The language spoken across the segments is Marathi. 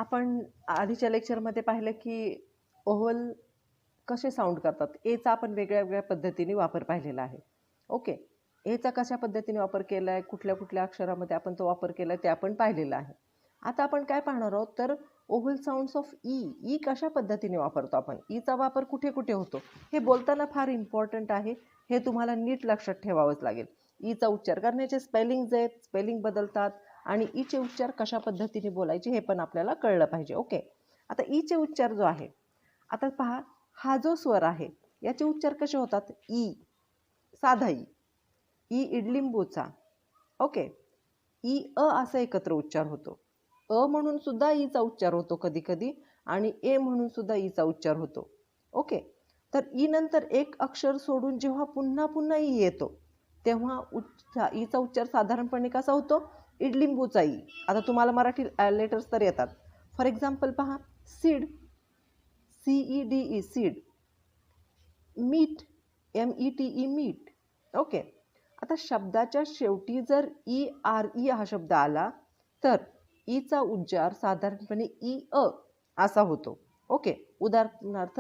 आपण आधीच्या लेक्चरमध्ये पाहिलं की ओव्हल कसे साऊंड करतात. एचा आपण वेगळ्या वेगळ्या पद्धतीने वापर पाहिलेला आहे. ओके. एचा कशा पद्धतीने वापर केला आहे, कुठल्या कुठल्या अक्षरामध्ये आपण तो वापर केला आहे ते आपण पाहिलेलं आहे. आता आपण काय पाहणार आहोत तर ओव्हल साऊंड्स ऑफ ई कशा पद्धतीने वापरतो आपण. ईचा वापर कुठे कुठे होतो हे बोलताना फार इम्पॉर्टंट आहे. हे तुम्हाला नीट लक्षात ठेवावंच लागेल. ईचा उच्चार करण्याचे स्पेलिंग्ज आहेत, स्पेलिंग बदलतात आणि ईचे उच्चार कशा पद्धतीने बोलायचे हे पण आपल्याला कळलं पाहिजे. ओके. आता ईचे उच्चार जो आहे, आता पहा हा जो स्वर आहे याचे उच्चार कसे होतात. ई साधा ई इडलिंबूचा. ओके. ई असा एकत्र उच्चार होतो. म्हणून सुद्धा ईचा उच्चार होतो कधी कधी आणि ए म्हणून सुद्धा ईचा उच्चार होतो. ओके. तर ई नंतर एक अक्षर सोडून जेव्हा पुन्हा पुन्हा ई येतो तेव्हा ईचा उच्चार साधारणपणे कसा होतो. इडलिंबूचा ई. आता तुम्हाला मराठी लेटर्स तर येतात. फॉर एक्झाम्पल पहा, सीड CEDE सीड, मीठ METE मीठ. ओके. आता शब्दाच्या शेवटी जर ERE हा शब्द आला तर ईचा उच्चार साधारणपणे असा होतो. ओके. उदाहरणार्थ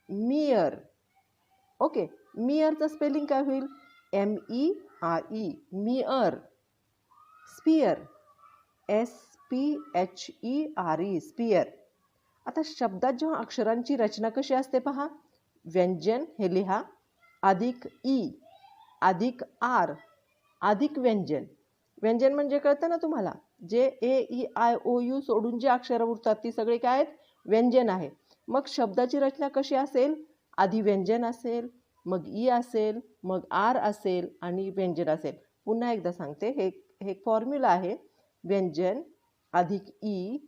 मियर. ओके. मियरचं स्पेलिंग काय होईल. MERE mere. Sphere SPHERE sphere. आता शब्दात जेव्हा अक्षरांची रचना कशी असते पहा. व्यंजन हे लिहा अधिक ई अधिक आर अधिक व्यंजन. व्यंजन म्हणजे कळतं ना तुम्हाला, जे AEIOU सोडून जे अक्षरं उरतात ती सगळे काय आहेत, व्यंजन आहे. मग शब्दाची रचना कशी असेल. आधी व्यंजन असेल, मग ई असेल, मग आर असेल आणि व्यंजन असेल. पुन्हा एकदा सांगते, हे फॉर्म्युला आहे. व्यंजन अधिक ई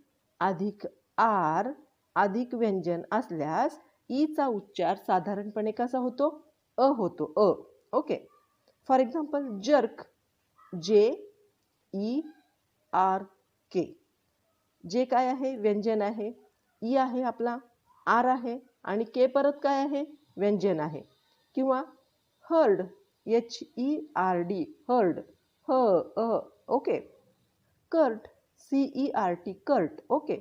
अधिक आर अधिक व्यंजन असल्यास ईचा उच्चार साधारणपणे कसा होतो. होतो. Okay. For example jerk JERK. जे काय आहे व्यंजन आहे. ई आहे आपला, आर आहे आणि के परत काय आहे व्यंजन आहे. किंवा heard HERD heard okay. Kurt CERT Kurt. Okay.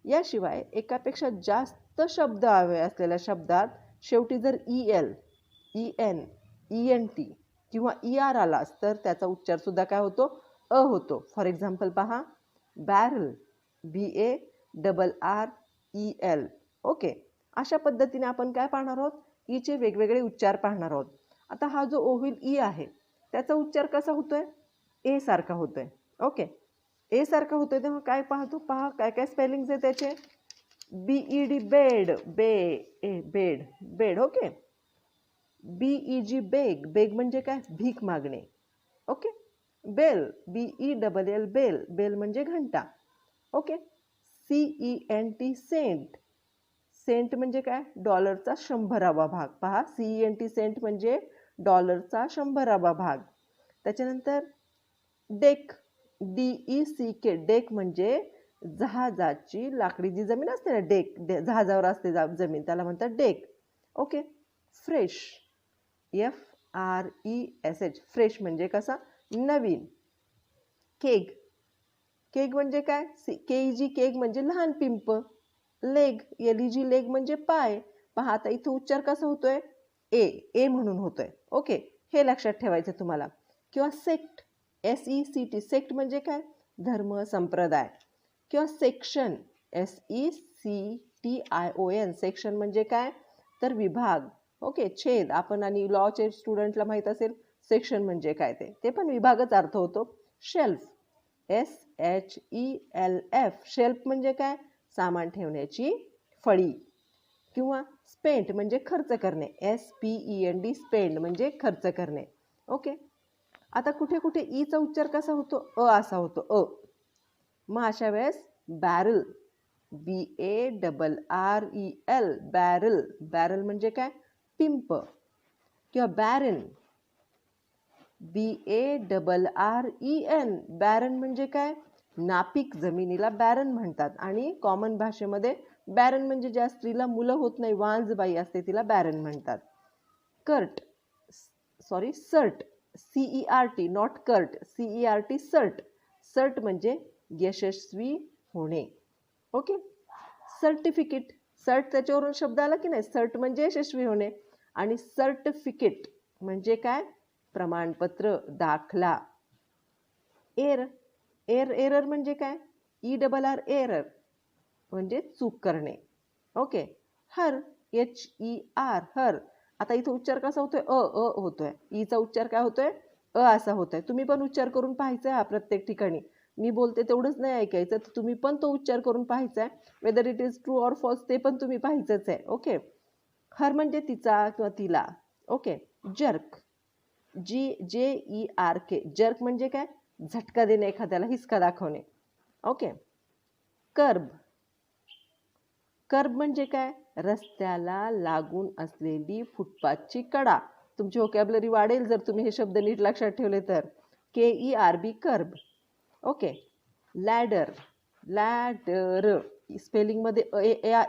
याशिवाय एकापेक्षा जास्त शब्द हवे असलेल्या शब्दात शेवटी जर EL EN ENT किंवा ER आलास तर त्याचा उच्चार सुद्धा काय होतो. होतो. फॉर एक्झाम्पल पहा, बॅरल BARREL. ओके. अशा पद्धतीने आपण काय पाहणार आहोत, ईचे वेगवेगळे उच्चार पाहणार आहोत. आता हा जो ओव्हल ई आहे त्याचा उच्चार कसा होतोय. ए सारखा होतोय. ओके. ए सारखा होतोय तेव्हा काय पाहतो पहा, काय काय स्पेलिंग्स आहे त्याचे. BED bed bed bed. Okay. BEG beg beg म्हणजे काय भीक मागणे. Okay. Bell BELL bell bell म्हणजे घंटा. ओके. CENT सेंट सेंट म्हणजे काय डॉलरचा 100वा भाग. पहा, CENT सेंट म्हणजे डॉलरचा 100वा भाग. त्याच्यानंतर डेक DECK डेक म्हणजे जहाजाची लाकडी जी जमीन असते ना, डेक जहाजावर असते जमीन, त्याला म्हणतात deck. Okay. Fresh FRESH fresh म्हणजे कसा नवीन. केग केग म्हणजे काय KEG केग म्हणजे लहान पिंप. लेग LEG लेग म्हणजे पाय. पहा आता इथं उच्चार कसा होतोय ए म्हणून होतोय. ओके. हे लक्षात ठेवायचं तुम्हाला. किंवा सेक्ट SECT सेक्ट म्हणजे काय धर्म संप्रदाय. किंवा सेक्शन SECTION सेक्शन म्हणजे काय तर विभाग. ओके. छेद. आपण आणि लॉचे स्टुडंटला माहीत असेल सेक्शन म्हणजे काय ते पण विभागच अर्थ होतो. शेल्फ SHELF शेल्फ म्हणजे काय सामान ठेवण्याची फळी. किंवा स्पेंट म्हणजे खर्च करणे SPEND स्पेंड म्हणजे खर्च करणे. ओके. आता कुठे कुठे ईचा उच्चार कसा होतो असा होतो. मग अशा वेळेस बॅरल BARREL बॅरल बॅरल म्हणजे काय पिंप. किंवा बॅरन BARREN बॅरन म्हणजे काय नापीक जमिनीला बॅरन म्हणतात. आणि कॉमन भाषेमध्ये बॅरन म्हणजे ज्या स्त्रीला मुलं होत नाही, वांजबाई असते, तिला बॅरन म्हणतात. सर्ट CERT नॉट कर्ट CERT सर्ट. सर्ट म्हणजे यशस्वी होणे. ओके. सर्टिफिकेट, सर्ट त्याच्यावरून शब्द आला की नाही, सर्ट म्हणजे यशस्वी होणे, आणि सर्टिफिकेट म्हणजे काय, प्रमाणपत्र, दाखला. एर, एरर म्हणजे काय, ERR एरर म्हणजे चूक करणे. ओके. हर, HER हर, आता इथं उच्चार कसा होतोय, होतोय, ईचा उच्चार काय होतोय, असा होतोय. तुम्ही पण उच्चार करून पाहायचा आहे हा प्रत्येक ठिकाणी. मी बोलते तेवढंच नाही ऐकायचं, तर तुम्ही पण तो उच्चार करून पाहायचा आहे. Whether it is true or false ते पण तुम्ही पाहायचंच आहे. ओके. हर म्हणजे तिचा किंवा तिला. ओके. जर्क, JERK, जर्क म्हणजे काय, झटका देणे, एखाद्याला हिसका दाखवणे. ओके. कर्ब, कर्ब म्हणजे काय, रस्त्याला लागून असलेली फुटपाथची कडा. तुमची व्होकॅब्युलरी वाढेल जर तुम्ही हे शब्द नीट लक्षात ठेवले तर. KERB kerb. Okay. Ladder, ladder स्पेलिंगमध्ये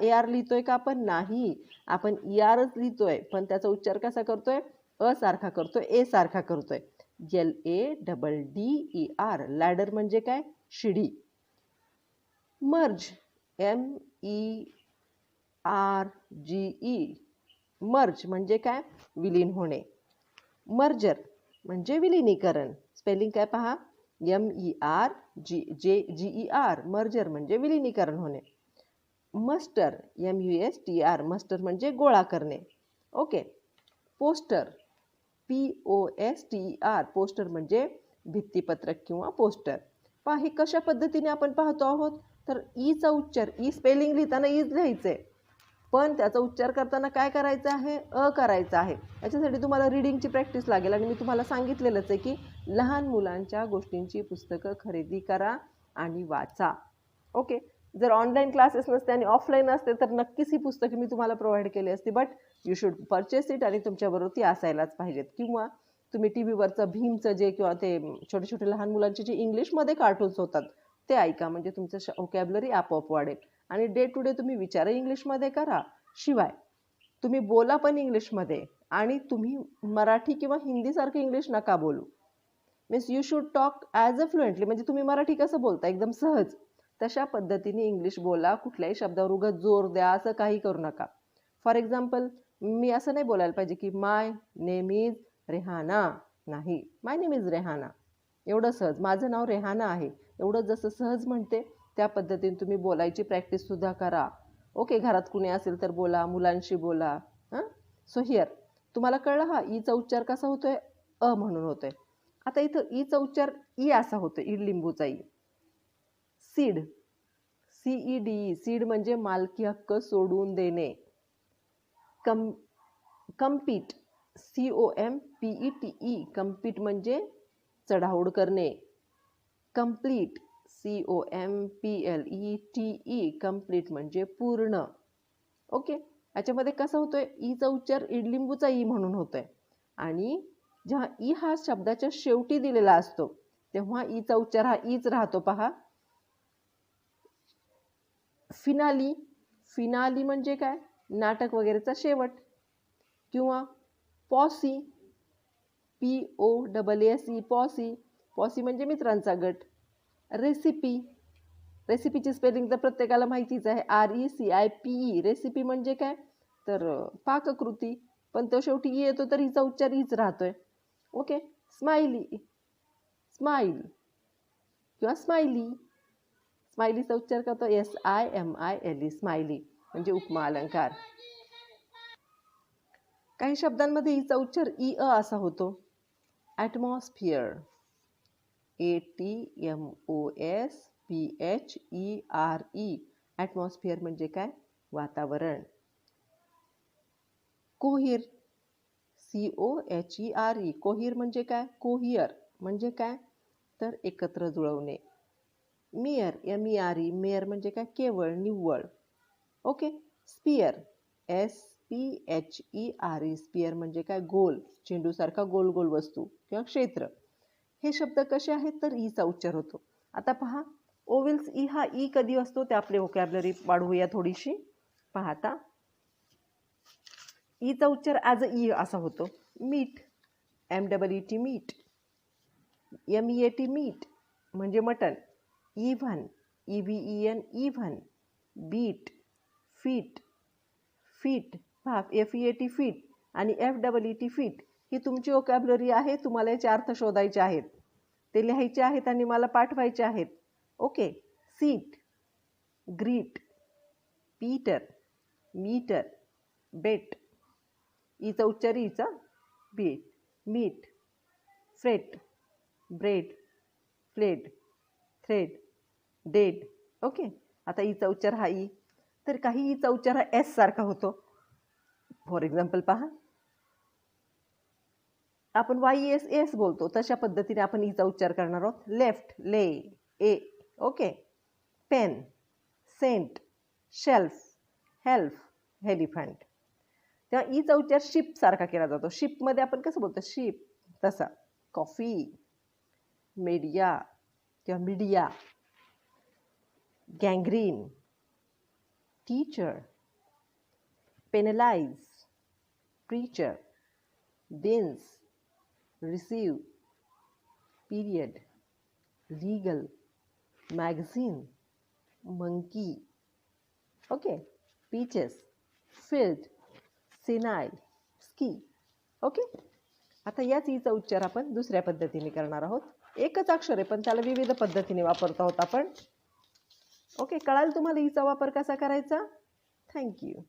AR लिहितोय का आपण, नाही, आपण ERच लिहितोय, पण त्याचा उच्चार कसा करतोय, सारखा करतोय, ए सारखा करतोय. LADDER, लॅडर म्हणजे काय, शिडी. मर्ज, MERGE, मर्ज म्हणजे काय, विलीन होणे. मर्जर म्हणजे विलिनीकरण, स्पेलिंग काय पहा, MERGER, मर्जर म्हणजे विलिनीकरण होणे. मस्टर, MUSTR, मस्टर म्हणजे गोळा करणे. ओके. पोस्टर, POSTER, पोस्टर म्हणजे भित्तीपत्रक किंवा पोस्टर. पहा हे कशा पद्धतीने आपण पाहतो आहोत, तर ईचा उच्चार, ई स्पेलिंग लिहिताना ईच लिहायचंय, पण त्याचा उच्चार करताना काय करायचं आहे, करायचं आहे. याच्यासाठी तुम्हाला रीडिंगची प्रॅक्टिस लागेल, आणि मी तुम्हाला सांगितलेलंच आहे की लहान मुलांच्या गोष्टींची पुस्तकं खरेदी करा आणि वाचा. ओके. जर ऑनलाईन क्लासेस नसते आणि ऑफलाईन असते तर नक्कीच ही पुस्तके मी तुम्हाला प्रोव्हाइड केली असती, but you should purchase it, आणि तुमच्याबरोबर ती असायलाच पाहिजेत. किंवा तुम्ही टी व्हीवरचं भीमचं जे, किंवा ते छोटे छोटे लहान मुलांचे जे इंग्लिशमध्ये कार्टून्स होतात ते ऐका, म्हणजे तुमचं व्होकॅब्युलरी आपोआप वाढेल. आणि डे टू डे तुम्ही विचारही इंग्लिशमध्ये करा, शिवाय तुम्ही बोला पण इंग्लिशमध्ये, आणि तुम्ही मराठी किंवा हिंदीसारखं इंग्लिश नका बोलू. Means you should talk as a fluently, म्हणजे तुम्ही मराठी कसं बोलता एकदम सहज, तशा पद्धतीने इंग्लिश बोला. कुठल्याही शब्दावर उगाच जोर द्या असं काही करू नका. फॉर एक्झाम्पल, मी असं नाही बोलायला पाहिजे की माय नेम इज रेहाना, नाही, माय नेम इज रेहाना, एवढं सहज, माझं नाव रेहाना आहे, एवढं जसं सहज म्हणते त्या पद्धतीने तुम्ही बोलायची प्रॅक्टिससुद्धा करा. ओके. घरात कुणी असेल तर बोला, मुलांशी बोला. हां. सो हिअर तुम्हाला कळलं हा ईचा उच्चार कसा होतोय, म्हणून होतोय. आता इथं ईचा उच्चार ई असा होतोय, इडलिंबूचा ई. सीड, CED, सीड म्हणजे मालकी हक्क सोडून देणे. कम्पीट, COMPETE, कम्पीट म्हणजे चढाओढ करणे. कंप्लीट, COMPLETE, कंप्लीट म्हणजे पूर्ण. ओके. याच्यामध्ये कसं होतोय, ईचा उच्चार इडलिंबूचा ई म्हणून होतोय, आणि जेव्हा ई हा शब्दाच्या शेवटी दिलेला असतो तेव्हा ईचा उच्चार हा ईच राहतो. पहा, फिनाली, फिनाली म्हणजे काय, नाटक वगैरेचा शेवट. किंवा पॉसी, POSSE, पॉसी, पॉसी म्हणजे मित्रांचा गट. रेसिपी, रेसिपीची स्पेलिंग तर प्रत्येकाला माहितीच आहे, RECIPE, रेसिपी म्हणजे काय, तर पाककृती, पण तो शेवटी ई येतो तर हिचा उच्चार हीच राहतोय. ओके. स्माइली, स्माइल किंवा स्माइली, स्माइलीचा उच्चार करतो SIMILE, स्माइली म्हणजे उपमा अलंकार. काही शब्दांमध्ये ईचा उच्चार असा होतो. ॲटमॉस्फिअर, ATMOSPHERE, ॲटमॉस्फिअर म्हणजे काय, वातावरण. कोहीर, COHERE, कोहीर म्हणजे काय, कोहियर म्हणजे काय, तर एकत्र जुळवणे. मेयर, MERE, मेयर म्हणजे काय, केवळ, निव्वळ. ओके. स्पियर, SPHERE, स्पियर म्हणजे काय, गोल, चेंडूसारखा गोल गोल वस्तू किंवा क्षेत्र. हे शब्द कसे आहेत, तर ईचा उच्चार होतो. आता पहा, ओविल्स ई हा ई कधी असतो ते आपले व्होकॅब्युलरी वाढवूया थोडीशी. पहा आता, ईचा उच्चार ॲज अ ई असा होतो. Meet, MEET, meet. MEAT, meat म्हणजे मटण. Even, EVEN, even beat, feet, feet पहा FEAT फीट आणि FEET फीट ही तुमची वोकॅब्युलरी आहे. तुम्हाला याचे अर्थ शोधायचे आहेत, ते लिहायचे आहेत आणि मला पाठवायचे आहेत. Okay. Seat, greet, Peter, meter, bet, ईचा उच्चार ईचा, beat, meet, fret, bread, fled, thread, dead. Okay. आता ईचा उच्चार हा ई, तर काही ईचा उच्चार हा एस सारखा होतो. फॉर एक्झाम्पल पहा, आपण YES बोलतो तशा पद्धतीने आपण ईचा उच्चार करणार आहोत. लेफ्ट, ले, ए. Okay. Pen, cent, shelf, help, elephant. तेव्हा ईचा उच्चार शिप सारखा केला जातो. शिपमध्ये आपण कसं बोलतो, शिप तसा. कॉफी, मीडिया किंवा media, gangrene, teacher, penalise, preacher, beans, receive, period, legal, magazine, monkey. Okay. Peaches, field, सिनाय, स्की. ओके. आता याच ईचा उच्चार आपण दुसऱ्या पद्धतीने करणार आहोत. एकच अक्षर आहे पण त्याला विविध पद्धतीने वापरतो आहोत आपण. ओके. कळाल तुम्हाला ईचा वापर कसा करायचा? थँक्यू.